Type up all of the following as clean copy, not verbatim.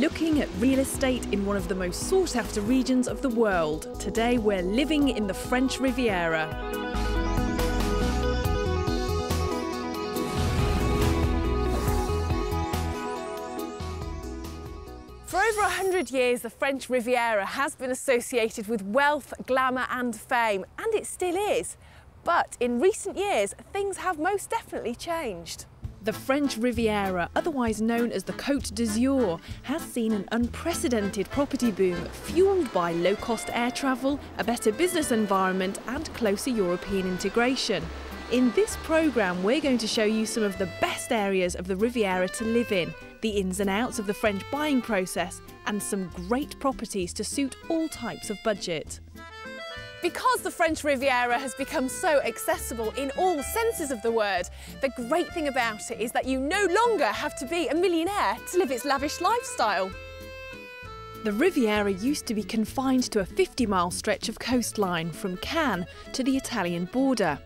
looking at real estate in one of the most sought-after regions of the world. Today we're living in the French Riviera. For over 100 years, the French Riviera has been associated with wealth, glamour and fame, and it still is. But in recent years, things have most definitely changed. The French Riviera, otherwise known as the Côte d'Azur, has seen an unprecedented property boom fuelled by low-cost air travel, a better business environment and closer European integration. In this programme, we're going to show you some of the best areas of the Riviera to live in, the ins and outs of the French buying process, and some great properties to suit all types of budget. Because the French Riviera has become so accessible in all senses of the word, the great thing about it is that you no longer have to be a millionaire to live its lavish lifestyle. The Riviera used to be confined to a 50-mile stretch of coastline from Cannes to the Italian border.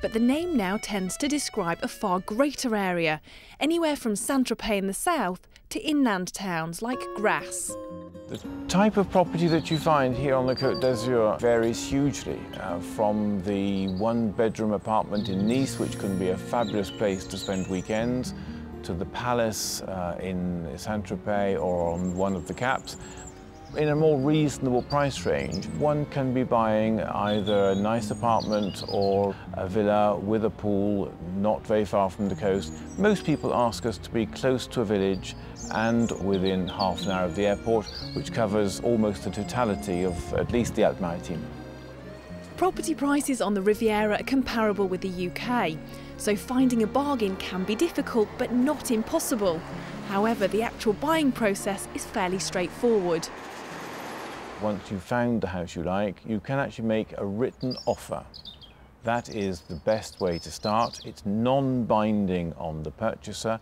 But the name now tends to describe a far greater area, anywhere from Saint-Tropez in the south to inland towns like Grasse. The type of property that you find here on the Côte d'Azur varies hugely, from the one-bedroom apartment in Nice, which can be a fabulous place to spend weekends, to the palace in Saint-Tropez or on one of the caps. In a more reasonable price range, one can be buying either a nice apartment or a villa with a pool not very far from the coast. Most people ask us to be close to a village and within half an hour of the airport, which covers almost the totality of at least the Alpes-Maritimes. Property prices on the Riviera are comparable with the UK, so finding a bargain can be difficult but not impossible. However, the actual buying process is fairly straightforward. Once you've found the house you like, you can actually make a written offer. That is the best way to start. It's non-binding on the purchaser,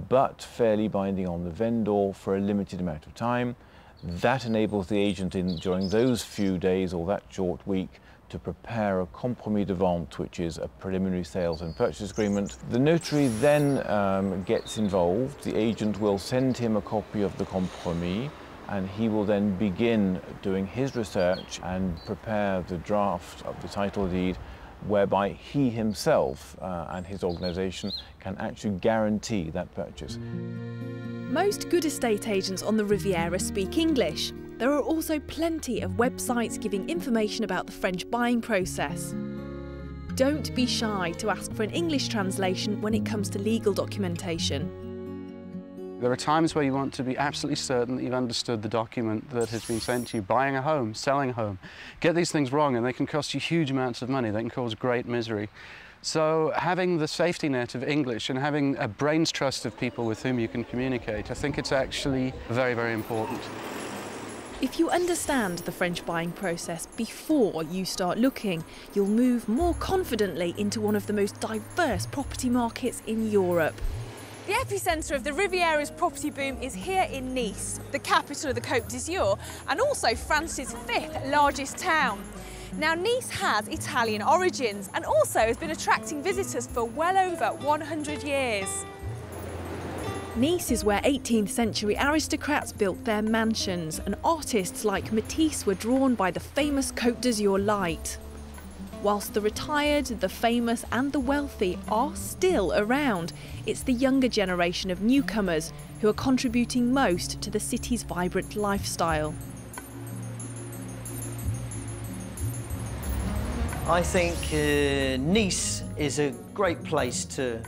but fairly binding on the vendor for a limited amount of time. That enables the agent during those few days or that short week to prepare a compromis de vente, which is a preliminary sales and purchase agreement. The notary then gets involved. The agent will send him a copy of the compromis, and he will then begin doing his research and prepare the draft of the title deed, whereby he himself and his organisation can actually guarantee that purchase. Most good estate agents on the Riviera speak English. There are also plenty of websites giving information about the French buying process. Don't be shy to ask for an English translation when it comes to legal documentation. There are times where you want to be absolutely certain that you've understood the document that has been sent to you. Buying a home, selling a home. Get these things wrong and they can cost you huge amounts of money. They can cause great misery. So having the safety net of English and having a brain's trust of people with whom you can communicate, I think it's actually very, very important. If you understand the French buying process before you start looking, you'll move more confidently into one of the most diverse property markets in Europe. The epicentre of the Riviera's property boom is here in Nice, the capital of the Côte d'Azur, and also France's 5th largest town. Now, Nice has Italian origins and also has been attracting visitors for well over 100 years. Nice is where 18th century aristocrats built their mansions, and artists like Matisse were drawn by the famous Côte d'Azur light. Whilst the retired, the famous and the wealthy are still around, it's the younger generation of newcomers who are contributing most to the city's vibrant lifestyle. I think Nice is a great place to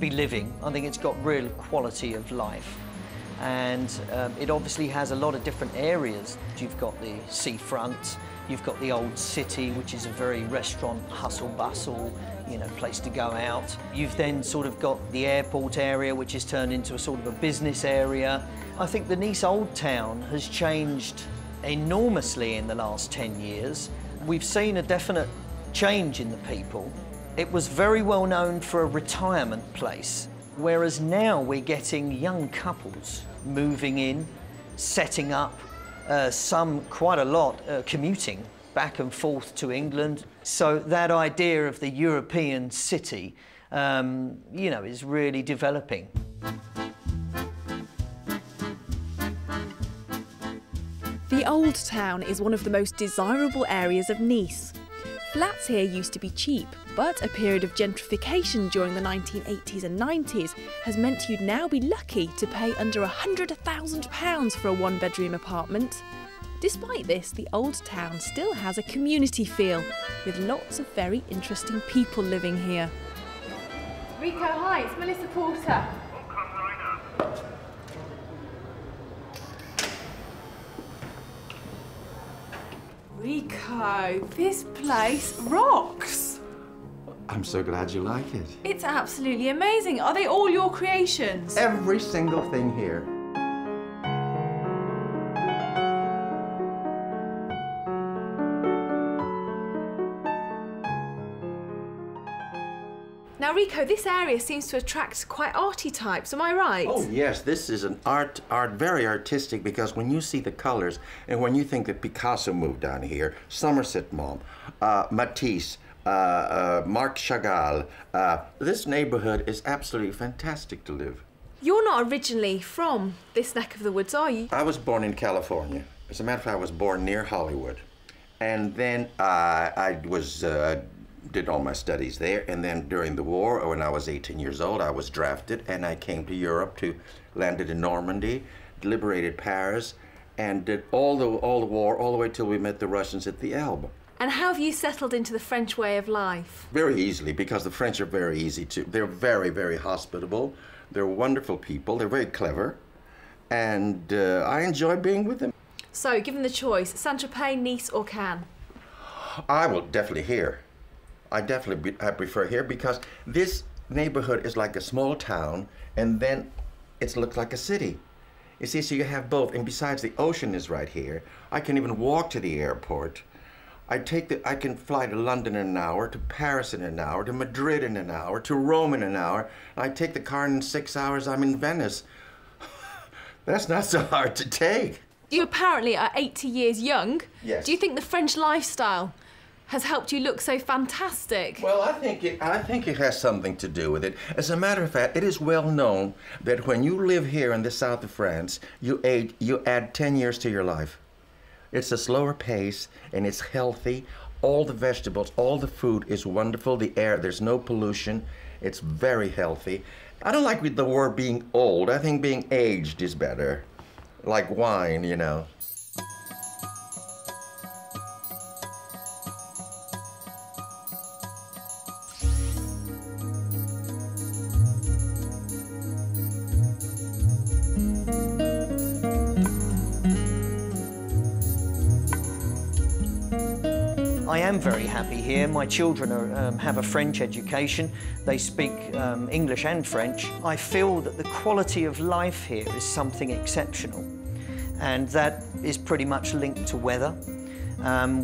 be living. I think it's got real quality of life. And it obviously has a lot of different areas. You've got the seafront, you've got the old city, which is a very restaurant, hustle-bustle, place to go out. You've then sort of got the airport area, which is turned into a sort of a business area. I think the Nice Old Town has changed enormously in the last 10 years. We've seen a definite change in the people. It was very well known for a retirement place, whereas now we're getting young couples moving in, setting up, quite a lot, commuting back and forth to England. So that idea of the European city, is really developing. The Old Town is one of the most desirable areas of Nice. Flats here used to be cheap, but a period of gentrification during the 1980s and 90s has meant you'd now be lucky to pay under £100,000 for a one-bedroom apartment. Despite this, the Old Town still has a community feel, with lots of very interesting people living here. Rico, hi, it's Melissa Porter. Rico, this place rocks! I'm so glad you like it. It's absolutely amazing. Are they all your creations? Every single thing here. Now, Rico, this area seems to attract quite arty types, am I right? Oh yes, this is an art very artistic, because when you see the colors and when you think that Picasso moved down here, Somerset Maugham, Matisse, Marc Chagall, this neighborhood is absolutely fantastic to live. You're not originally from this neck of the woods, are you? I was born in California. As a matter of fact, I was born near Hollywood. And then I did all my studies there, and then during the war, when I was 18 years old, I was drafted and I came to Europe, landed in Normandy, liberated Paris, and did all the war, all the way till we met the Russians at the Elbe. And how have you settled into the French way of life? Very easily, because the French are very easy to, they're very, very hospitable, they're wonderful people, they're very clever, and I enjoy being with them. So, given the choice, Saint-Tropez, Nice or Cannes? I will definitely here. I prefer here, because this neighborhood is like a small town, and then it looks like a city. You see, so you have both, and besides the ocean is right here. I can even walk to the airport. I can fly to London in an hour, to Paris in an hour, to Madrid in an hour, to Rome in an hour. I take the car, and in 6 hours I'm in Venice. That's not so hard to take. You apparently are 80 years young. Yes. Do you think the French lifestyle has helped you look so fantastic? Well, I think it has something to do with it. As a matter of fact, it is well known that when you live here in the south of France, you add 10 years to your life. It's a slower pace, and it's healthy. All the vegetables, all the food is wonderful. The air, there's no pollution. It's very healthy. I don't like the word being old. I think being aged is better. Like wine, you know. I am very happy here. My children have a French education. They speak English and French. I feel that the quality of life here is something exceptional, and that is pretty much linked to weather.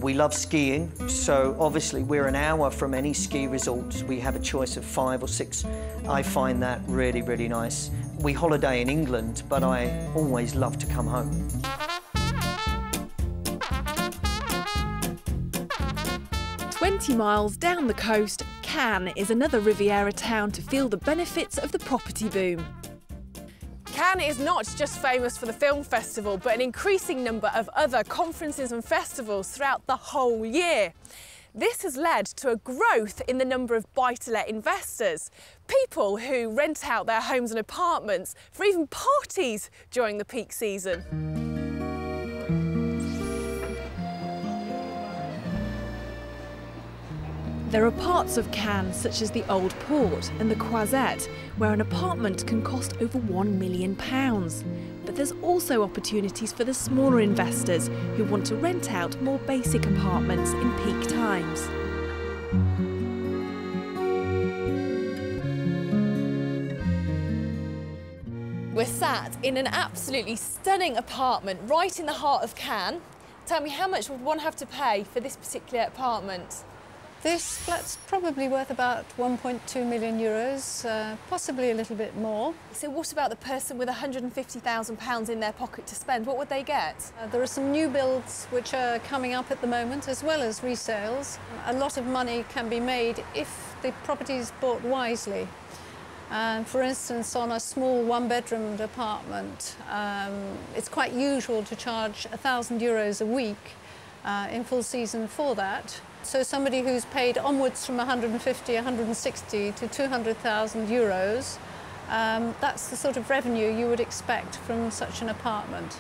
We love skiing, so obviously we're an hour from any ski resort. We have a choice of 5 or 6. I find that really, really nice. We holiday in England, but I always love to come home. "20 miles down the coast, Cannes is another Riviera town to feel the benefits of the property boom. Cannes is not just famous for the film festival, but an increasing number of other conferences and festivals throughout the whole year. This has led to a growth in the number of buy-to-let investors, people who rent out their homes and apartments for even parties during the peak season. There are parts of Cannes, such as the Old Port and the Croisette, where an apartment can cost over £1 million. But there's also opportunities for the smaller investors who want to rent out more basic apartments in peak times. We're sat in an absolutely stunning apartment right in the heart of Cannes. Tell me, how much would one have to pay for this particular apartment? This flat's probably worth about 1.2 million euros, possibly a little bit more. So what about the person with £150,000 in their pocket to spend? What would they get? There are some new builds which are coming up at the moment, as well as resales. A lot of money can be made if the property is bought wisely. And for instance, on a small one-bedroom apartment, it's quite usual to charge €1,000 a week in full season for that. So somebody who's paid onwards from 150, 160 to €200,000, that's the sort of revenue you would expect from such an apartment.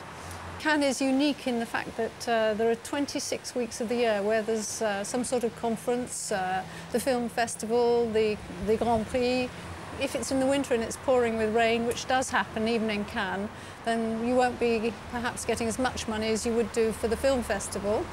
Cannes is unique in the fact that there are 26 weeks of the year where there's some sort of conference, the film festival, the Grand Prix. If it's in the winter and it's pouring with rain, which does happen even in Cannes, then you won't be perhaps getting as much money as you would do for the film festival,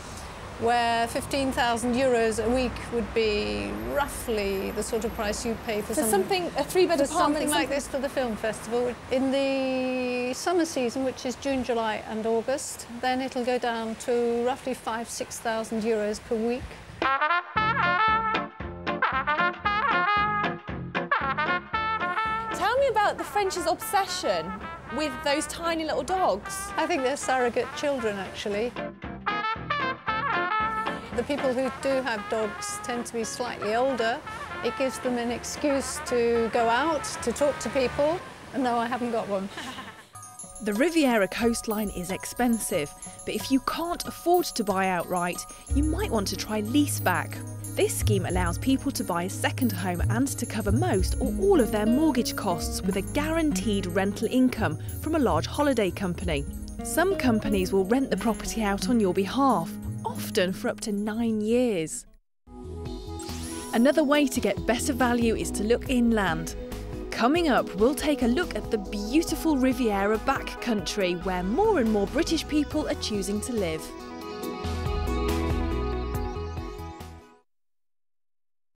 where €15,000 a week would be roughly the sort of price you'd pay for a three-bed apartment, something like this for the film festival. In the summer season, which is June, July and August, then it'll go down to roughly €5,000–6,000 per week. Tell me about the French's obsession with those tiny little dogs. I think they're surrogate children, actually. The people who do have dogs tend to be slightly older. It gives them an excuse to go out, to talk to people. And no, I haven't got one. The Riviera coastline is expensive, but if you can't afford to buy outright, you might want to try leaseback. This scheme allows people to buy a second home and to cover most or all of their mortgage costs with a guaranteed rental income from a large holiday company. Some companies will rent the property out on your behalf, often for up to 9 years. Another way to get better value is to look inland. Coming up, we'll take a look at the beautiful Riviera backcountry where more and more British people are choosing to live.